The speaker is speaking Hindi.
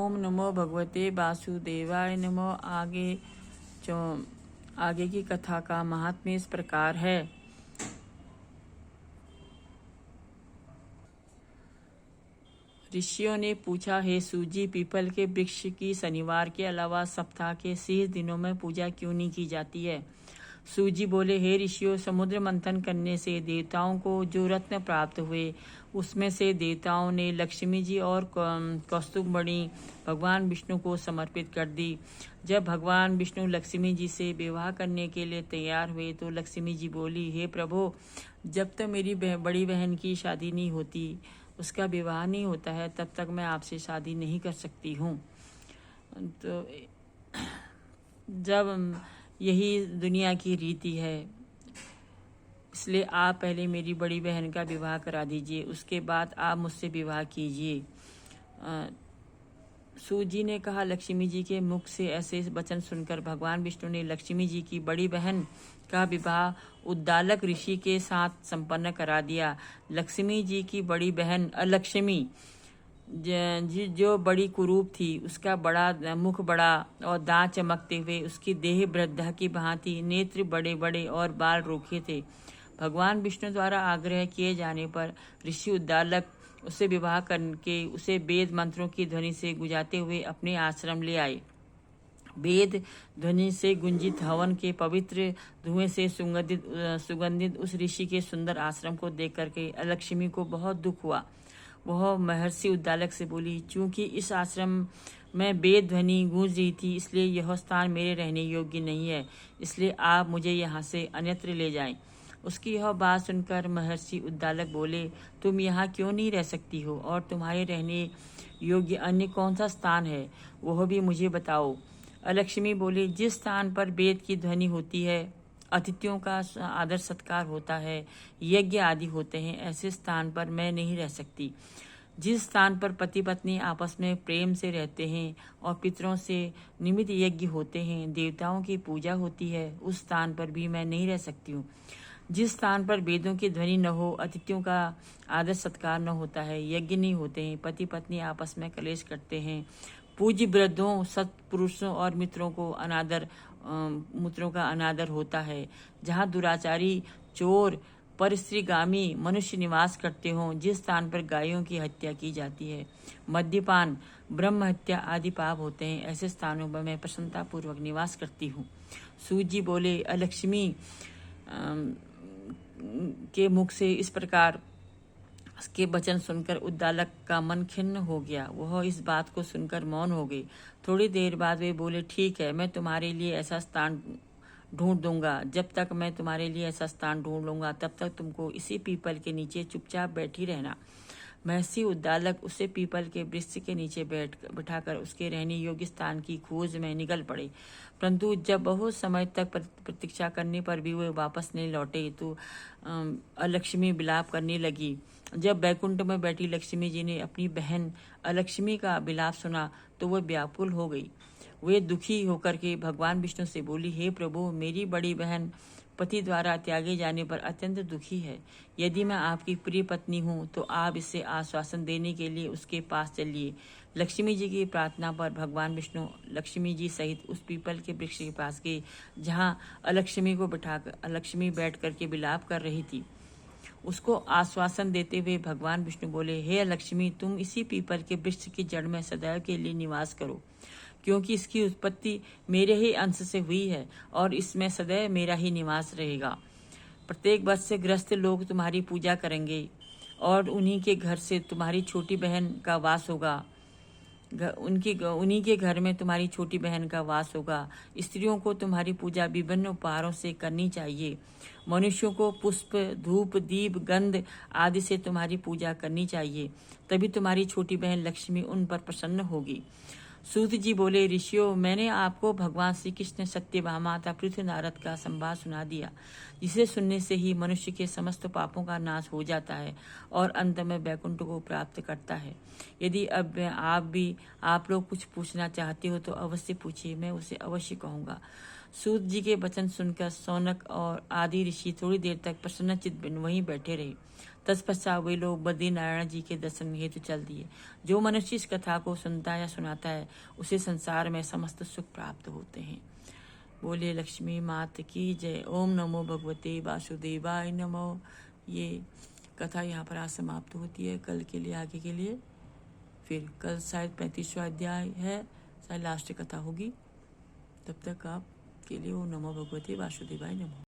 ओम नमो भगवते वासुदेवाय नमो। आगे की कथा का महात्म्य इस प्रकार है। ऋषियों ने पूछा, हे सूजी, पीपल के वृक्ष की शनिवार के अलावा सप्ताह के शेष दिनों में पूजा क्यों नहीं की जाती है? सूजी बोले, हे ऋषियों, समुद्र मंथन करने से देवताओं को जो रत्न प्राप्त हुए उसमें से देवताओं ने लक्ष्मी जी और कौस्तुभमणि भगवान विष्णु को समर्पित कर दी। जब भगवान विष्णु लक्ष्मी जी से विवाह करने के लिए तैयार हुए तो लक्ष्मी जी बोली, हे प्रभु, जब तक मेरी बड़ी बहन की शादी नहीं होती, उसका विवाह नहीं होता है, तब तक मैं आपसे शादी नहीं कर सकती हूँ। तो जब यही दुनिया की रीति है, इसलिए आप पहले मेरी बड़ी बहन का विवाह करा दीजिए, उसके बाद आप मुझसे विवाह कीजिए। सूजी ने कहा, लक्ष्मी जी के मुख से ऐसे वचन सुनकर भगवान विष्णु ने लक्ष्मी जी की बड़ी बहन का विवाह उद्दालक ऋषि के साथ संपन्न करा दिया। लक्ष्मी जी की बड़ी बहन अलक्ष्मी जो बड़ी कुरूप थी, उसका बड़ा मुख बड़ा और दांत चमकते हुए, उसकी देह वृद्धा की भांति, नेत्र बड़े बड़े और बाल रूखे थे। भगवान विष्णु द्वारा आग्रह किए जाने पर ऋषि उद्दालक उससे विवाह करके उसे वेद मंत्रों की ध्वनि से गुंजाते हुए अपने आश्रम ले आए। वेद ध्वनि से गुंजित हवन के पवित्र धुएं से सुगंधित उस ऋषि के सुंदर आश्रम को देख करके अलक्ष्मी को बहुत दुख हुआ। वह महर्षि उद्दालक से बोली, चूंकि इस आश्रम में वेद ध्वनि गूंज रही थी, इसलिए यह स्थान मेरे रहने योग्य नहीं है, इसलिए आप मुझे यहाँ से अन्यत्र ले जाएं। उसकी यह बात सुनकर महर्षि उद्दालक बोले, तुम यहाँ क्यों नहीं रह सकती हो, और तुम्हारे रहने योग्य अन्य कौन सा स्थान है, वह भी मुझे बताओ। अलक्ष्मी बोली, जिस स्थान पर वेद की ध्वनि होती है, अतिथियों का आदर सत्कार होता है, यज्ञ आदि होते हैं, ऐसे स्थान पर मैं नहीं रह सकती। जिस स्थान पर पति पत्नी आपस में प्रेम से रहते हैं और पितरों से निमित्त यज्ञ होते हैं, देवताओं की पूजा होती है, उस स्थान पर भी मैं नहीं रह सकती हूँ। जिस स्थान पर वेदों की ध्वनि न हो, अतिथियों का आदर सत्कार न होता है, यज्ञ नहीं होते हैं, पति पत्नी आपस में कलेश करते हैं, पूज्य वृद्धों, सत्पुरुषों और मित्रों का अनादर होता है, जहाँ दुराचारी, चोर, परस्त्रीगामी मनुष्य निवास करते हों, जिस स्थान पर गायों की हत्या की जाती है, मद्यपान, ब्रह्म हत्या आदि पाप होते हैं, ऐसे स्थानों पर मैं प्रसन्नता पूर्वक निवास करती हूँ। सूजी बोले, अलक्ष्मी के मुख से इस प्रकार के वचन सुनकर उद्दालक का मन खिन्न हो गया। वह इस बात को सुनकर मौन हो गई। थोड़ी देर बाद वे बोले, ठीक है, मैं तुम्हारे लिए ऐसा स्थान ढूंढ दूंगा। जब तक मैं तुम्हारे लिए ऐसा स्थान ढूंढ लूंगा, तब तक तुमको इसी पीपल के नीचे चुपचाप बैठी रहना। महर्षि उद्दालक उसे पीपल के वृक्ष के नीचे बिठाकर उसके रहने योग्य स्थान की खोज में निकल पड़े। परंतु जब बहुत समय तक प्रतीक्षा करने पर भी वे वापस नहीं लौटे तो अलक्ष्मी विलाप करने लगी। जब बैकुंठ में बैठी लक्ष्मी जी ने अपनी बहन अलक्ष्मी का विलाप सुना तो वह व्याकुल हो गई। वे दुखी होकर के भगवान विष्णु से बोली, हे प्रभु, मेरी बड़ी बहन पति द्वारा त्यागे जाने पर अत्यंत दुखी है। यदि मैं आपकी प्रिय पत्नी हूँ तो आप इसे आश्वासन देने के लिए उसके पास चलिए। लक्ष्मी जी की प्रार्थना पर भगवान विष्णु लक्ष्मी जी सहित उस पीपल के वृक्ष के पास गए, जहाँ अलक्ष्मी बैठ करके विलाप कर रही थी। उसको आश्वासन देते हुए भगवान विष्णु बोले, हे लक्ष्मी, तुम इसी पीपल के वृक्ष की जड़ में सदैव के लिए निवास करो, क्योंकि इसकी उत्पत्ति मेरे ही अंश से हुई है और इसमें सदैव मेरा ही निवास रहेगा। प्रत्येक वर्ष से गृहस्थ लोग तुम्हारी पूजा करेंगे और उन्हीं के घर से तुम्हारी छोटी बहन का वास होगा। उन्हीं के घर में तुम्हारी छोटी बहन का वास होगा। स्त्रियों को तुम्हारी पूजा विभिन्न उपहारों से करनी चाहिए। मनुष्यों को पुष्प, धूप, दीप, गंध आदि से तुम्हारी पूजा करनी चाहिए, तभी तुम्हारी छोटी बहन लक्ष्मी उन पर प्रसन्न होगी। सूत जी बोले, ऋषियों, मैंने आपको भगवान श्री कृष्ण, सत्यभामा तथा पृथ्वी नारद का संवाद सुना दिया, जिसे सुनने से ही मनुष्य के समस्त पापों का नाश हो जाता है और अंत में वैकुंठ को प्राप्त करता है। यदि अब आप लोग कुछ पूछना चाहते हो तो अवश्य पूछिए, मैं उसे अवश्य कहूँगा। सूत जी के वचन सुनकर सौनक और आदि ऋषि थोड़ी देर तक प्रसन्नचित्त वहीं बैठे रहे। तत्पश्चात वे लोग बद्रीनारायण जी के दर्शन हेतु चल दिए। जो मनुष्य इस कथा को सुनता या सुनाता है उसे संसार में समस्त सुख प्राप्त होते हैं। बोलिए लक्ष्मी मात की जय। ओम नमो भगवते वासुदेवाय नमो। ये कथा यहाँ पर आज समाप्त होती है। कल के लिए, आगे के लिए फिर कल शायद 35वां अध्याय है, शायद लास्ट कथा होगी। तब तक आप के लिए ओम नमो भगवते वासुदेवाय नमो।